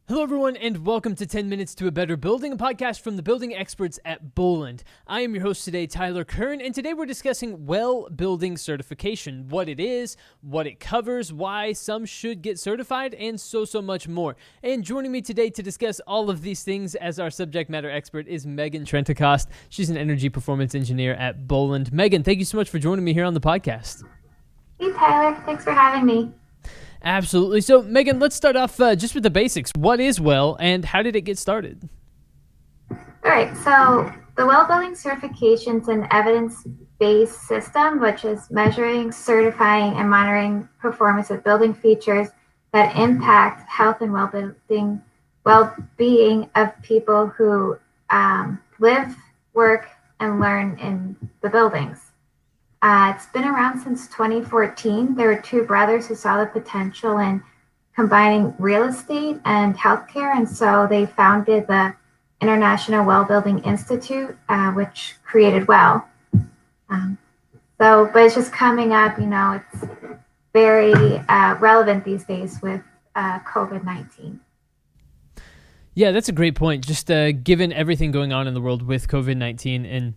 Hello, everyone, and welcome to 10 Minutes to a Better Building, a podcast from the building experts at Boland. I am your host today, Tyler Kern, and today we're discussing well building certification, what it is, what it covers, why some should get certified, and so much more. And joining me today to discuss all of these things as our subject matter expert is Meaghan Trentacost. She's an energy performance engineer at Boland. Meaghan, thank you so much for joining me here on the podcast. Hey, Tyler. Thanks for having me. Absolutely. So, Meaghan, let's start off just with the basics. What is WELL, and how did it get started? All right. So, the Well Building Certification is an evidence-based system, which is measuring, certifying, and monitoring performance of building features that impact health and well-being of people who live, work, and learn in the buildings. It's been around since 2014. There were two brothers who saw the potential in combining real estate and healthcare, and so they founded the International Well Building Institute, which created WELL. But it's just coming up, it's very relevant these days with COVID-19. Yeah, that's a great point. Just given everything going on in the world with COVID-19 and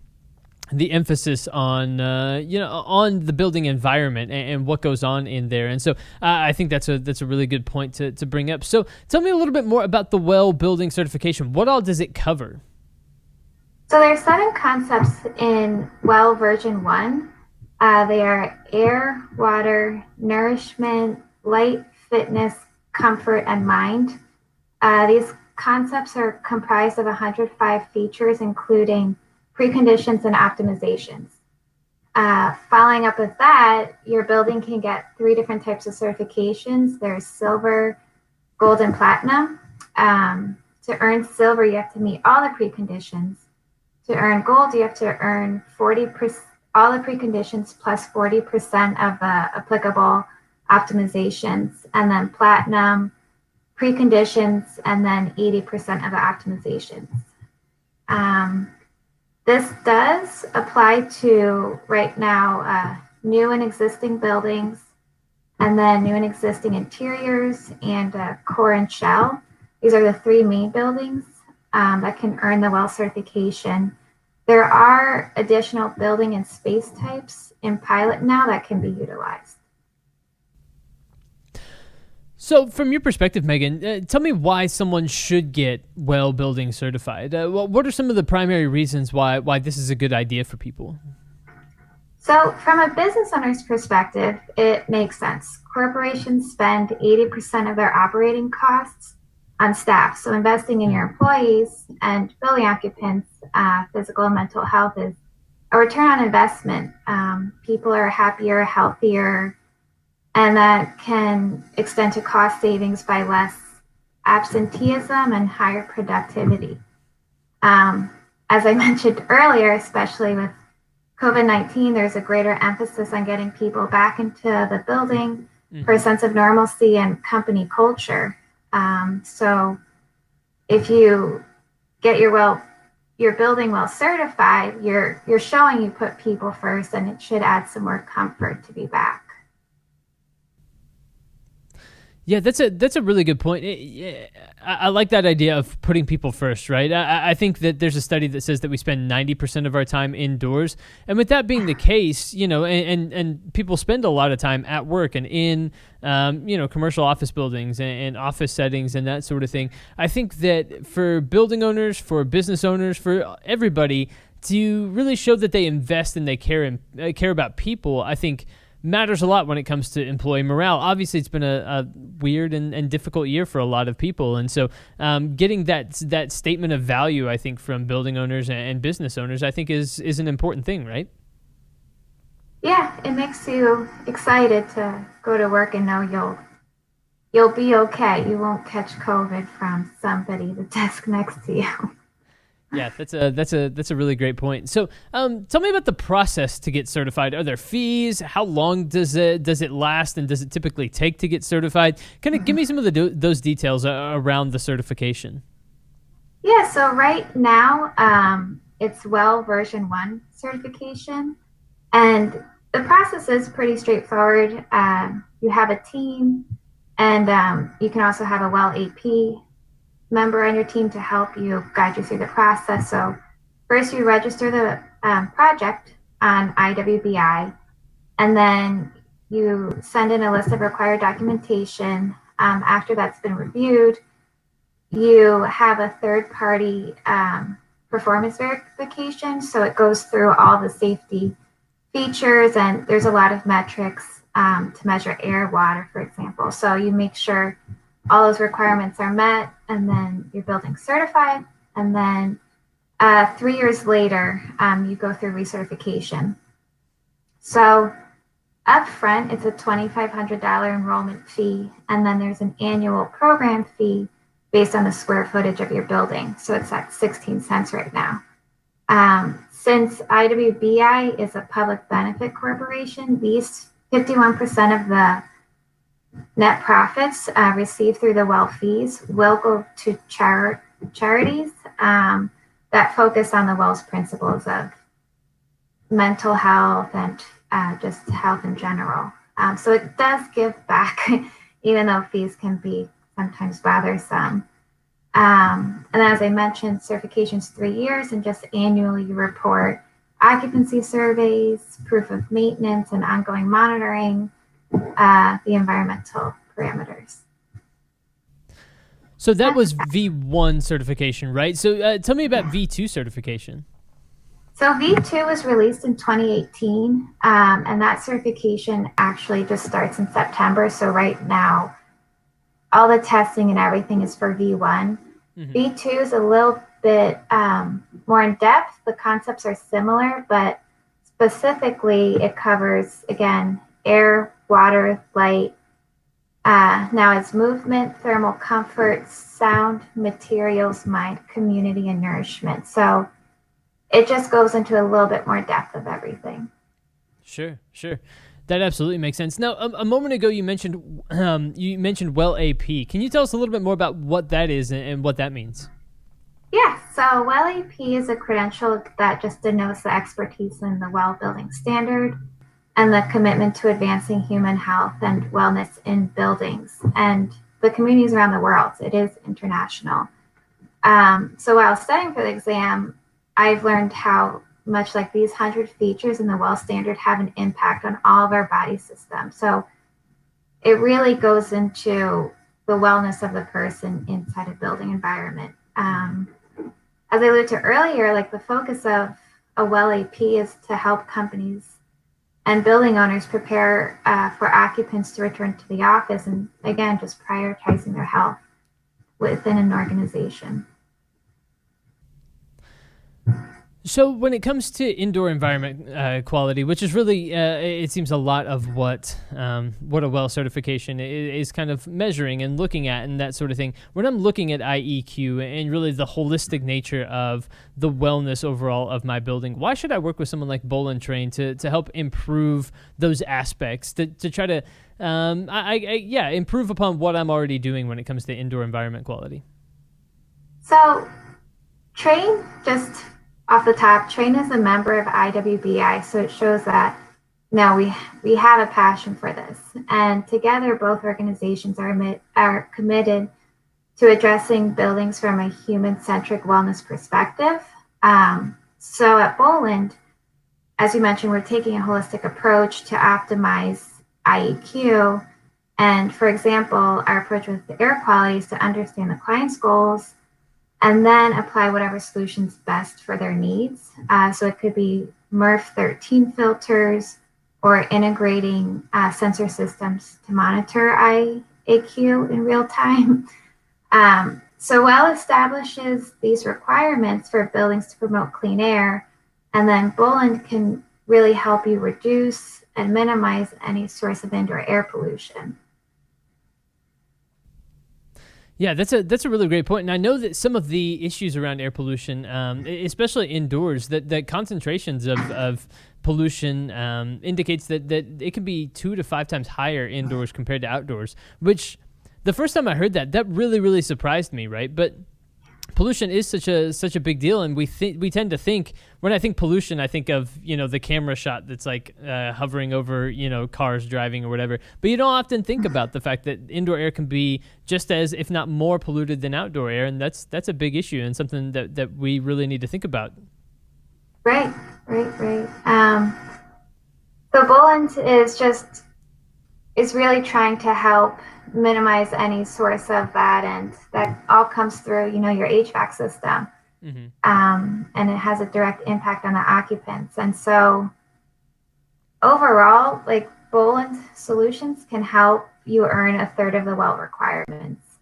the emphasis on on the building environment and what goes on in there, and so I think that's a really good point to bring up. So tell me a little bit more about the Well Building Certification. What all does it cover? So there are 7 concepts in WELL version 1. They are air, water, nourishment, light, fitness, comfort, and mind. These concepts are comprised of 105 features, including preconditions and optimizations. Following up with that, your building can get 3 different types of certifications. There's silver, gold, and platinum. To earn silver, you have to meet all the preconditions. To earn gold, you have to earn 40% all the preconditions plus 40% of the applicable optimizations, and then platinum, preconditions, and then 80% of the optimizations. This does apply to, right now, new and existing buildings, and then new and existing interiors, and core and shell. These are the 3 main buildings that can earn the WELL certification. There are additional building and space types in pilot now that can be utilized. So from your perspective, Meaghan, tell me why someone should get WELL Building certified. What are some of the primary reasons why this is a good idea for people? So from a business owner's perspective, it makes sense. Corporations spend 80% of their operating costs on staff. So investing in your employees and building occupants' physical and mental health is a return on investment. People are happier, healthier, and that can extend to cost savings by less absenteeism and higher productivity. As I mentioned earlier, especially with COVID-19, there's a greater emphasis on getting people back into the building for a sense of normalcy and company culture. So if you get your building well certified, you're showing you put people first, and it should add some more comfort to be back. Yeah, that's a really good point. I like that idea of putting people first, right? I think that there's a study that says that we spend 90% of our time indoors. And with that being the case, and people spend a lot of time at work and in, commercial office buildings and office settings and that sort of thing. I think that for building owners, for business owners, for everybody to really show that they invest and they care about people, I think matters a lot when it comes to employee morale. Obviously, it's been a weird and difficult year for a lot of people. And so getting that statement of value, I think, from building owners and business owners, I think is an important thing, right? Yeah, it makes you excited to go to work and know you'll be okay. You won't catch COVID from somebody at the desk next to you. Yeah, that's a really great point. So, tell me about the process to get certified. Are there fees? How long does it last, and does it typically take to get certified? Kind of give me some of those details around the certification. Yeah, so right now, it's WELL version 1 certification, and the process is pretty straightforward. You have a team, and you can also have a WELL AP. member on your team to help you guide you through the process. So first you register the project on IWBI, and then you send in a list of required documentation. After that's been reviewed, you have a third party performance verification. So it goes through all the safety features, and there's a lot of metrics to measure air, water, for example. So you make sure all those requirements are met, and then your building's certified. And then 3 years later, you go through recertification. So up front, it's a $2,500 enrollment fee, and then there's an annual program fee based on the square footage of your building. So it's at 16 cents right now. Since IWBI is a public benefit corporation, these 51% of the net profits received through the well fees will go to charities that focus on the WELL's principles of mental health and just health in general. So it does give back, even though fees can be sometimes bothersome. And as I mentioned, certification is 3 years, and just annually you report occupancy surveys, proof of maintenance, and ongoing monitoring, the environmental parameters. So that was V1 certification, right? So tell me about V2 certification. So V2 was released in 2018, and that certification actually just starts in September. So right now, all the testing and everything is for V1. Mm-hmm. V2 is a little bit more in depth. The concepts are similar, but specifically it covers, again, air, water, light. Now it's movement, thermal comfort, sound, materials, mind, community, and nourishment. So it just goes into a little bit more depth of everything. Sure. That absolutely makes sense. Now, a moment ago, you mentioned WELL AP. Can you tell us a little bit more about what that is and what that means? Yeah, so WELL AP is a credential that just denotes the expertise in the WELL building standard and the commitment to advancing human health and wellness in buildings and the communities around the world. It is international. So while studying for the exam, I've learned how much like these 100 features in the WELL standard have an impact on all of our body systems. So it really goes into the wellness of the person inside a building environment. As I alluded to earlier, like the focus of a WELL AP is to help companies and building owners prepare for occupants to return to the office, and again, just prioritizing their health within an organization. So when it comes to indoor environment quality, which is really, it seems a lot of what a WELL certification is kind of measuring and looking at and that sort of thing. When I'm looking at IEQ and really the holistic nature of the wellness overall of my building, why should I work with someone like Boland Train to help improve those aspects, to try to, improve upon what I'm already doing when it comes to indoor environment quality? So Train, just off the top, Train is a member of IWBI, so it shows that now we have a passion for this, and together both organizations are committed to addressing buildings from a human-centric wellness perspective. So at Boland, as you mentioned, we're taking a holistic approach to optimize IEQ, and for example, our approach with the air quality is to understand the client's goals and then apply whatever solution's best for their needs. So it could be MERV 13 filters or integrating sensor systems to monitor IAQ in real time. So WELL establishes these requirements for buildings to promote clean air, and then Boland can really help you reduce and minimize any source of indoor air pollution. Yeah, that's a really great point. And I know that some of the issues around air pollution, especially indoors, that concentrations of pollution indicates that it can be 2 to 5 times higher indoors compared to outdoors, which the first time I heard that really, really surprised me, right? But pollution is such a big deal, and we tend to think, when I think pollution, I think of, the camera shot that's like hovering over, cars driving or whatever. But you don't often think about the fact that indoor air can be just as, if not more, polluted than outdoor air, and that's a big issue and something that we really need to think about. Right. So Boland is really trying to help minimize any source of that, and that all comes through, your HVAC system. Mm-hmm. And it has a direct impact on the occupants. And so overall, like, Boland solutions can help you earn a third of the well requirements,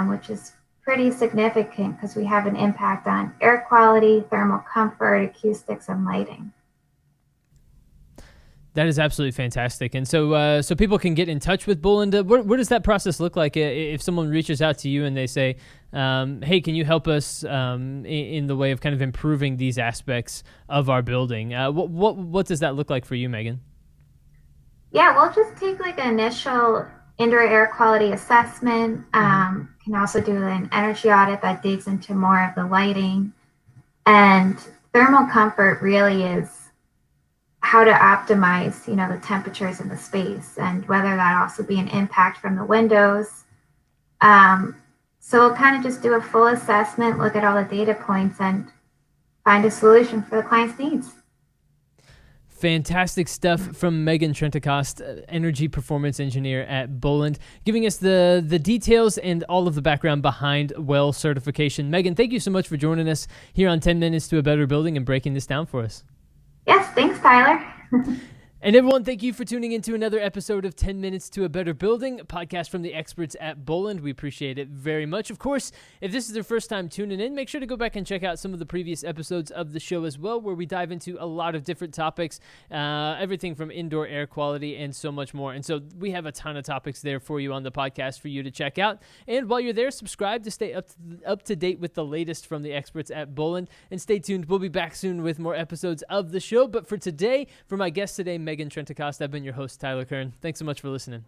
which is pretty significant because we have an impact on air quality, thermal comfort, acoustics, and lighting. That is absolutely fantastic. And so people can get in touch with Boland. What does that process look like if someone reaches out to you and they say, hey, can you help us in the way of kind of improving these aspects of our building? What does that look like for you, Meaghan? Yeah, we'll just take like an initial indoor air quality assessment. Can also do an energy audit that digs into more of the lighting. And thermal comfort really is how to optimize, the temperatures in the space, and whether that also be an impact from the windows. So we'll kind of just do a full assessment, look at all the data points, and find a solution for the client's needs. Fantastic stuff from Meaghan Trentacost, energy performance engineer at Boland, giving us the details and all of the background behind WELL certification. Meaghan, thank you so much for joining us here on 10 Minutes to a Better Building and breaking this down for us. Yes, thanks, Tyler. And everyone, thank you for tuning into another episode of 10 Minutes to a Better Building, a podcast from the experts at Boland. We appreciate it very much. Of course, if this is your first time tuning in, make sure to go back and check out some of the previous episodes of the show as well, where we dive into a lot of different topics, everything from indoor air quality and so much more. And so we have a ton of topics there for you on the podcast for you to check out. And while you're there, subscribe to stay up to date with the latest from the experts at Boland. And stay tuned. We'll be back soon with more episodes of the show. But for today, for my guest today, Meaghan Trentacost, I've been your host, Tyler Kern. Thanks so much for listening.